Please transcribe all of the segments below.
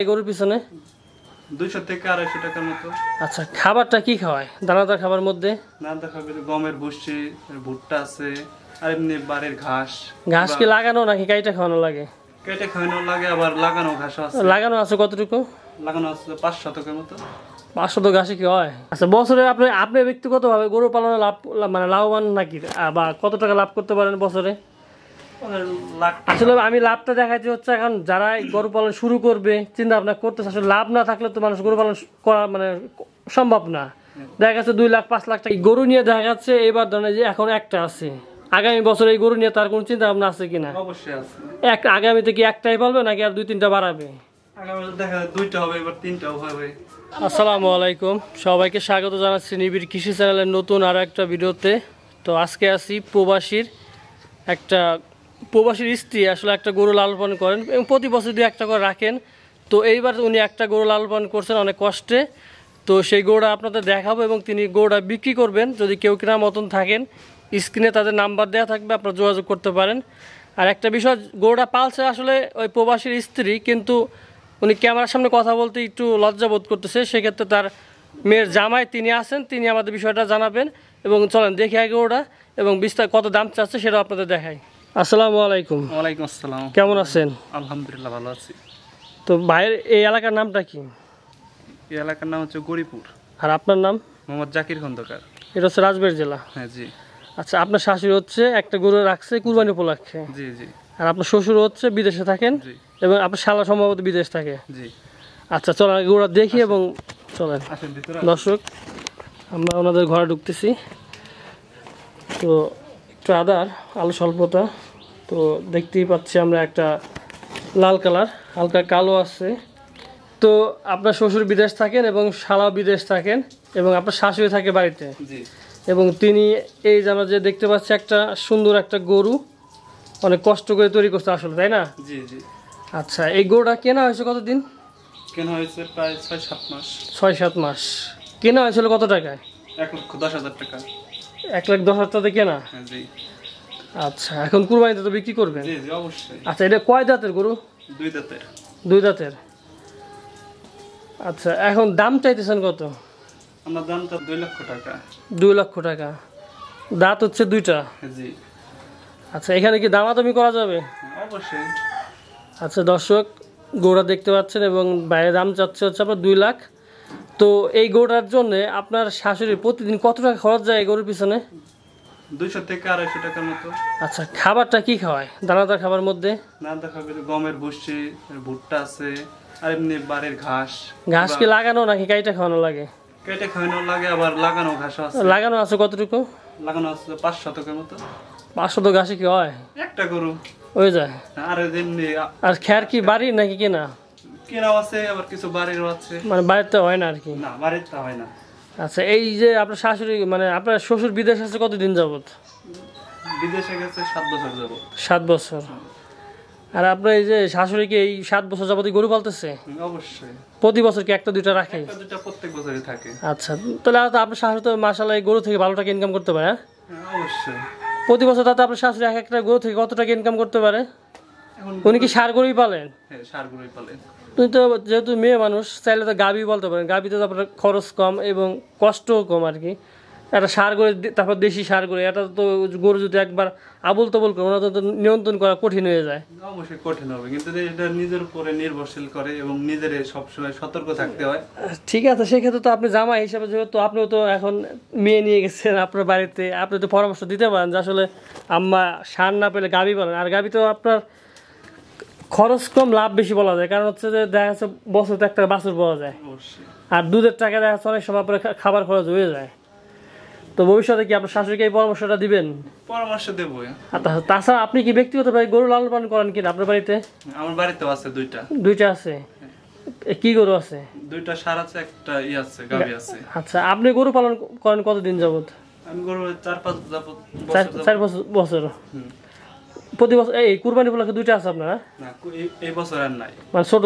গরুর পিছনে 200 থেকে 250 টাকার মতো। আচ্ছা, খাবারটা কি খাওয়ায়? দানাদার খাবার মধ্যে দানাদার খাবার গমের ভুসি, ভুট্টা আছে, আর এমনি বাড়ির ঘাস। ঘাস কি লাগানো নাকি কাইটা খাওয়ানো লাগে? কেটে খাওয়ানো লাগে, আবার লাগানো ঘাস আছে। লাগানো আছে কতটুকু? লাগানো আছে 5 শতকের মতো। 500 তো ঘাসে কি হয়? আচ্ছা, বছরে আপনি ব্যক্তিগতভাবে গরু পালনে লাভবান নাকি, বা কত টাকা লাভ করতে পারেন বছরে? আসলে আমি লাভটা দেখাচ্ছি হচ্ছে, এখন যারা গরু পালন শুরু করবে চিন্তা ভাবনা করতেছে, আসলে লাভ না থাকলে তো মানুষ গরু পালন করা সম্ভব না। দেখা যাচ্ছে 2 লাখ 5 লাখ টাকা গরু নিয়ে দেখা যাচ্ছে এবার ধরেন যে এখন একটা আছে, আগামী বছর এই গরু নিয়ে তার কোনো চিন্তা ভাবনা আছে কিনা? অবশ্যই আছে। আগামীতে কি একটাই পালবে নাকি আর 2-3টা বাড়াবে? আগামীতে দেখা যায় 2টা হবে, এবার 3টাও হবে। আসসালামু আলাইকুম, সবাইকে স্বাগত জানাচ্ছি নিবিড় কৃষি চ্যানেলের নতুন আরো একটা ভিডিওতে। তো আজকে আছি প্রবাসীর স্ত্রী আসলে একটা গরু লালন পালন করেন এবং প্রতি বছর 2-1টা করে রাখেন। তো এইবার উনি একটা গরু লালন পালন করছেন অনেক কষ্টে। তো সেই গরুটা আপনাদের দেখাবো এবং তিনি গরুটা বিক্রি করবেন। যদি কেউ কেনার মতন থাকেন, স্ক্রিনে তাদের নাম্বার দেওয়া থাকবে, আপনারা যোগাযোগ করতে পারেন। আর একটা বিষয়, গরুটা পালছে আসলে ওই প্রবাসীর স্ত্রী, কিন্তু উনি ক্যামেরার সামনে কথা বলতে একটু লজ্জা বোধ করতেছে। সেক্ষেত্রে তার মেয়ের জামাই তিনি আছেন, তিনি আমাদের বিষয়টা জানাবেন। এবং চলেন দেখি আগে ওটা, এবং বিস্তার কত দাম চাচ্ছে সেটাও আপনাদের দেখাই। আসসালামু আলাইকুম। ওয়ালাইকুম আসসালাম। কেমন আছেন? আলহামদুলিল্লাহ ভালো আছি। তো ভাইয়ের এই এলাকার নামটা কি? এই এলাকার নাম হচ্ছে গরিপুর। আর আপনার নাম? মোহাম্মদ জাকির খন্দকার। এটা হচ্ছে রাজবাড়ী জেলা। হ্যাঁ জি। আচ্ছা, আপনার শাশুড়ি হচ্ছে একটা গরু রাখছে কুরবানি উপলক্ষে। জি জি। আর আপনার শ্বশুর হচ্ছে বিদেশে থাকেন, এবং আপনার শালা সম্ভবত বিদেশ থাকে। জি। আচ্ছা, চলেন গরুটা দেখি এবং চলেন। দর্শক, আমরা ওনাদের ঘরে ঢুকতেছি। তো একটু আদার আলো স্বল্পতা, তো দেখতেই পাচ্ছি আমরা একটা লাল কালার, হালকা কালো আছে। তো আপনার শ্বশুর বিদেশ থাকেন এবং শালা বিদেশ থাকেন, এবং আপনার শাশুড়ি থাকে বাড়িতে। এবং তিনি এই যে আমরা যে দেখতে পাচ্ছি একটা সুন্দর একটা গরু অনেক কষ্ট করে তৈরি করছে আসলে, তাই না? জি জি। আচ্ছা, এই গরুটা কেনা হয়েছে কতদিন? কেনা হয়েছে প্রায় 6-7 মাস। 6-7 মাস। কেনা হয়েছিল কত টাকায়? 1,10,000 টাকা। 1,10,000 টাকা কেনা? জি। আচ্ছা, এখন কুরবানিতে তো বিক্রি করবেন? জি জি অবশ্যই। আচ্ছা, এটা কয় দাঁতের গরু? 2 দাঁতের। 2 দাঁতের। আচ্ছা, এখন দাম চাইতেছেন কত? আমার দামটা 2 লক্ষ টাকা। 2 লক্ষ টাকা। দাঁত হচ্ছে 2টা? জি। আচ্ছা, এখানে কি দামাদামি করা যাবে? অবশ্যই। আচ্ছা দর্শক, গরুটা দেখতে পাচ্ছেন এবং বাইরে দাম চাচ্ছে হচ্ছে আপনার 2 লাখ। তো এই গরুটার জন্য আপনার শাশুড়ি প্রতিদিন কত টাকা খরচ যায় এই গরুর পিছনে? 200 থেকে 250 টাকার মতো। আচ্ছা, খাবারটা কি খাওয়ায়? দানাদার খাবার মধ্যে দানাদার খাবার গমের ভুসি, ভুট্টা আছে, আর এমনি বাড়ির ঘাস। ঘাস কি লাগানো নাকি কাইটা খাওয়ানো লাগে? কেটে খাওয়ানো লাগে, আবার লাগানো ঘাস আছে। লাগানো আছে কতটুকু? লাগানো আছে 5 শতকের মতো। 500 তো ঘাসে কি হয়? একটা গরু হয়ে যায়। আর এমনি আর খ্যার কি বাড়ি নাকি কেনা? কেনাও আছে, আবার কিছু বাড়িরও আছে। মানে বাড়িতে হয় না আর কি? না, বাড়িতে হয় না। আচ্ছা, এই যে আপনার শাশুড়ি আপনার শ্বশুর বিদেশ আছে কতদিন যাবত? বিদেশে গেছে 7 বছর যাবত। 7 বছর। আর আপনার এই যে শাশুড়ি কি এই 7 বছর যাবত গরু পালতেছে? অবশ্যই। প্রতি বছর কি 1-2টা রাখে? 1-2টা প্রত্যেক বছরই থাকে। আচ্ছা, তাহলে আপনার শাশুড়ি তো মাশাআল্লাহ এই গরু থেকে ভালো টাকা ইনকাম করতে পারে। হ্যাঁ অবশ্যই। প্রতি বছর তাতে আপনার শাশুড়ি একটা গরু থেকে কত টাকা ইনকাম করতে পারে? উনি কি ষাঁড় গরুই পালেন? হ্যাঁ, ষাঁড় গরুই পালেন। তুমি তো যেহেতু মেয়ে মানুষ, চাইলে তো গাভী বলতে পারেন। গাভীতে তো আপনার খরচ কম এবং কষ্টও কম আর কি। একটা ষাঁড় গরু, তারপর দেশি ষাঁড় গরু, এটা তো গরু যদি একবার আবুল তবুল করে ওনার তো নিয়ন্ত্রণ করা কঠিন হয়ে যায়। অবশ্যই কঠিন হবে, কিন্তু এটা নিজের উপরে নির্ভরশীল করে এবং নিজের সবসময় সতর্ক থাকতে হয়। ঠিক আছে, সেক্ষেত্রে তো আপনি জামাই হিসাবে, যেহেতু আপনিও তো এখন মেয়ে নিয়ে গেছেন আপনার বাড়িতে, আপনি তো পরামর্শ দিতে পারেন যে আসলে আম্মা ষাঁড় না পেলে গাভী বলেন। আর গাভী তো আপনার খরচ কম, লাভ বেশি বলা যায়। কারণ হচ্ছে যে দেখা যাচ্ছে বছরে একটা বাছুর পাওয়া যায়, আর দুধের টাকা দেখা যাচ্ছে অনেক সময় আপনার খাবার খরচ হয়ে যায়। তো ভবিষ্যতে কি আপনার শাশুড়িকে এই পরামর্শটা দিবেন? পরামর্শ দেবো। তাছাড়া আপনি কি ব্যক্তিগতভাবে গরু লালন পালন করেন কিনা আপনার বাড়িতে? আমার বাড়িতেও আছে 2টা। 2টা আছে? কি গরু আছে? 2টা ষাঁড় আছে, একটা আছে গাভী আছে। আচ্ছা, আপনি গরু পালন করেন কতদিন যাবত? আমি গরু 4-5 4 বছর। প্রতি বছর এই কুরবানি উপলক্ষে 2টা আছে আপনারা? না, এই বছর আর নাই, মানে ছোট।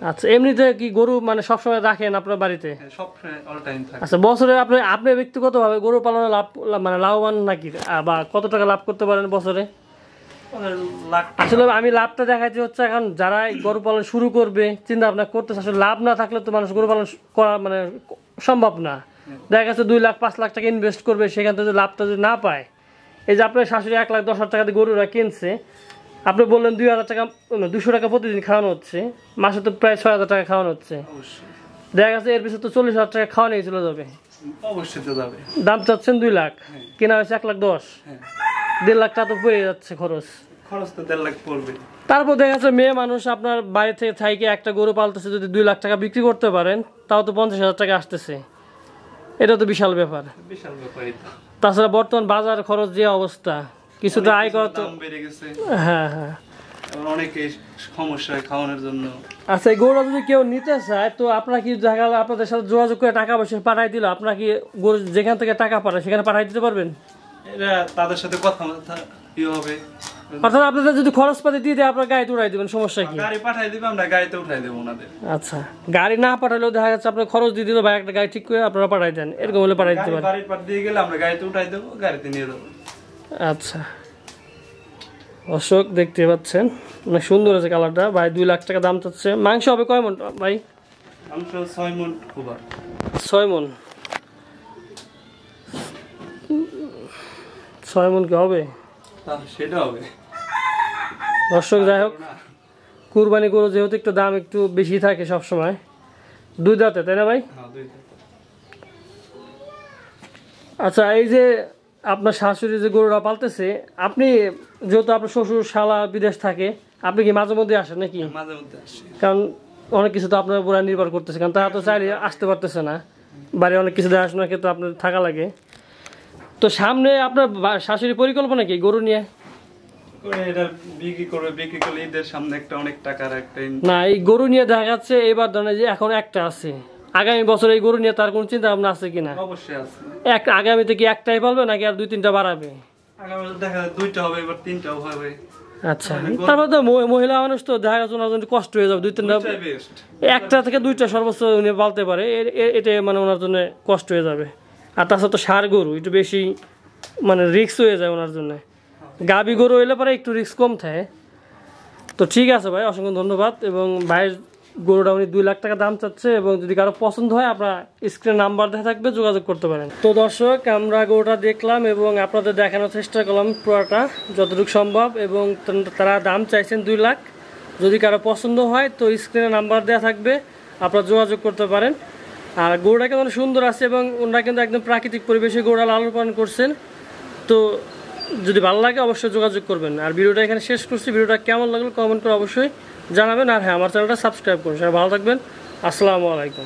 আচ্ছা, এমনিতে কি গরু সবসময় রাখেন আপনার বাড়িতে? সবসময় অল টাইম থাকে। আচ্ছা, বছরে আপনি ব্যক্তিগতভাবে গরু পালনে লাভবান নাকি, বা কত টাকা লাভ করতে পারেন বছরে? আসলে আমি লাভটা দেখাইতে হচ্ছে, এখন যারা এই গরু পালন শুরু করবে চিন্তা ভাবনা করতেছে, আসলে লাভ না থাকলে তো মানুষ গরু পালন করা মানে সম্ভব না। দেখা যাচ্ছে 2 লাখ 5 লাখ টাকা ইনভেস্ট করবে, সেখান থেকে লাভটা যদি না পায়, এই যে আপনার শাশুড়ি 1,10,000 টাকা দিয়ে গরুরা কিনছে, আপনি বললেন 2,000 টাকা 200 টাকা প্রতিদিন খাওয়ানো হচ্ছে, মাসে তো প্রায় 6,000 টাকা খাওয়ানো হচ্ছে। দেখা গেছে এর পিছনে তো 40,000 টাকা খাওয়ানোই চলে যাবে। অবশ্যই তো যাবে। দাম চাচ্ছেন 2 লাখ, কেনা হয়েছে 1,10,000, 1.5 লাখ টাকা তো পড়ে যাচ্ছে খরচ। খরচ তো 1.5 লাখ পড়বে। তারপর দেখা যাচ্ছে মেয়ে মানুষ আপনার বাইরে থেকে থাইকে একটা গরু পালতেছে, যদি 2 লাখ টাকা বিক্রি করতে পারেন তাও তো 50,000 টাকা আসতেছে, এটা তো বিশাল ব্যাপার। বিশাল ব্যাপারই তো। তাছাড়া বর্তমান বাজার খরচ যে অবস্থা, কিছুটা আয় করা তো দাম বেড়ে গেছে। হ্যাঁ হ্যাঁ, অনেকে সমস্যা হয় খাওয়ানোর জন্য। আচ্ছা এই গরুটা যদি কেউ নিতে চায় তো আপনারা কি দেখা গেল আপনাদের সাথে যোগাযোগ করে টাকা পয়সা পাঠাই দিল, আপনারা কি গরু যেখান থেকে টাকা পাঠায় সেখানে পাঠাই দিতে পারবেন? এরা তাদের সাথে কথা কি হবে, অর্থাৎ আপনাদের যদি খরচপাতি দিয়ে দেয় আপনার গাড়িতে উঠাই দেবেন, সমস্যা কি? গাড়ি পাঠাই দিবে, আমরা গাড়িতে উঠাই দেবো ওনাদের। আচ্ছা, গাড়ি না পাঠালেও দেখা যাচ্ছে আপনার খরচ দিয়ে দিল বা একটা গাড়ি ঠিক করে আপনারা পাঠাই দেন, এরকম হলে পাঠাই দিতে পারেন। বাড়ির পার দিয়ে গেলে আমরা গাড়িতে উঠাই দেবো, গাড়িতে নিয়ে যাবো। আচ্ছা অশোক দেখতে পাচ্ছেন অনেক সুন্দর আছে কালারটা ভাই, 2 লাখ টাকা দাম চাচ্ছে। মাংস হবে কয় মন ভাই? মাংস 6 মণ হবে। 6 মন? 6 মন কি হবে? সেটা হবে। দর্শক যাই হোক, কুরবানি গরু যেহেতু একটু দাম একটু বেশি থাকে সব সময়, 2 দাঁতে তাই না ভাই? আচ্ছা এই যে আপনার শাশুড়ি যে গরুটা পালতেছে, আপনি যেহেতু আপনার শ্বশুর শালা বিদেশ থাকে, আপনি কি মাঝে মধ্যে আসেন নাকি? মাঝে মধ্যে আসি, কারণ অনেক কিছু তো আপনার উপর নির্ভর করতেছে, কারণ তারা তো চাইলে আসতে পারতেছে না, বাড়ি অনেক কিছু দেখাশোনার ক্ষেত্রে আপনার থাকা লাগে। তো সামনে আপনার শাশুড়ি পরিকল্পনা কি গরু নিয়ে? এটা বিক্রি করবে, বিক্রি করলে ঈদের সামনে একটা অনেক টাকার একটা না, এই গরু নিয়ে দেখা যাচ্ছে এবার ধরেন যে এখন একটা আছে, আগামী বছর এই গরু নিয়ে তার কোনো চিন্তা ভাবনা আছে কিনা? অবশ্যই আছে। আগামীতে কি একটাই পালবে নাকি আর 2-3টা বাড়াবে? আগামী দেখা যায় 2টা হবে, এবার 3টাও হবে। আচ্ছা, তারপর তো মহিলা মানুষ তো দেখা যাচ্ছে ওনার জন্য কষ্ট হয়ে যাবে, 2-3টা, একটা থেকে 2টা সর্বোচ্চ উনি পালতে পারে, এটা মানে ওনার জন্য কষ্ট হয়ে যাবে। আর তাছাড়া তো ষাঁড় গরু একটু বেশি মানে রিস্ক হয়ে যায় ওনার জন্য, গাভী গরু হইলে পরে একটু রিস্ক কম থাকে। তো ঠিক আছে ভাই, অসংখ্য ধন্যবাদ। এবং ভাইয়ের গরুটা উনি 2 লাখ টাকা দাম চাচ্ছে, এবং যদি কারো পছন্দ হয় আপনার স্ক্রিনে নাম্বার দেওয়া থাকবে, যোগাযোগ করতে পারেন। তো দর্শক আমরা গরুটা দেখলাম এবং আপনাদের দেখানোর চেষ্টা করলাম পুরোটা যতটুকু সম্ভব, এবং তারা দাম চাইছেন 2 লাখ। যদি কারো পছন্দ হয় তো স্ক্রিনে নাম্বার দেওয়া থাকবে, আপনারা যোগাযোগ করতে পারেন। আর গরুটা কিন্তু অনেক সুন্দর আছে এবং ওনারা কিন্তু একদম প্রাকৃতিক পরিবেশে গরুটা লালন পালন করছেন। তো যদি ভালো লাগে অবশ্যই যোগাযোগ করবেন। আর ভিডিওটা এখানে শেষ করছি, ভিডিওটা কেমন লাগলো কমেন্ট করে অবশ্যই জানাবেন। আর হ্যাঁ, আমার চ্যানেলটা সাবস্ক্রাইব করুন। সবাই ভালো থাকবেন, আসসালামু আলাইকুম।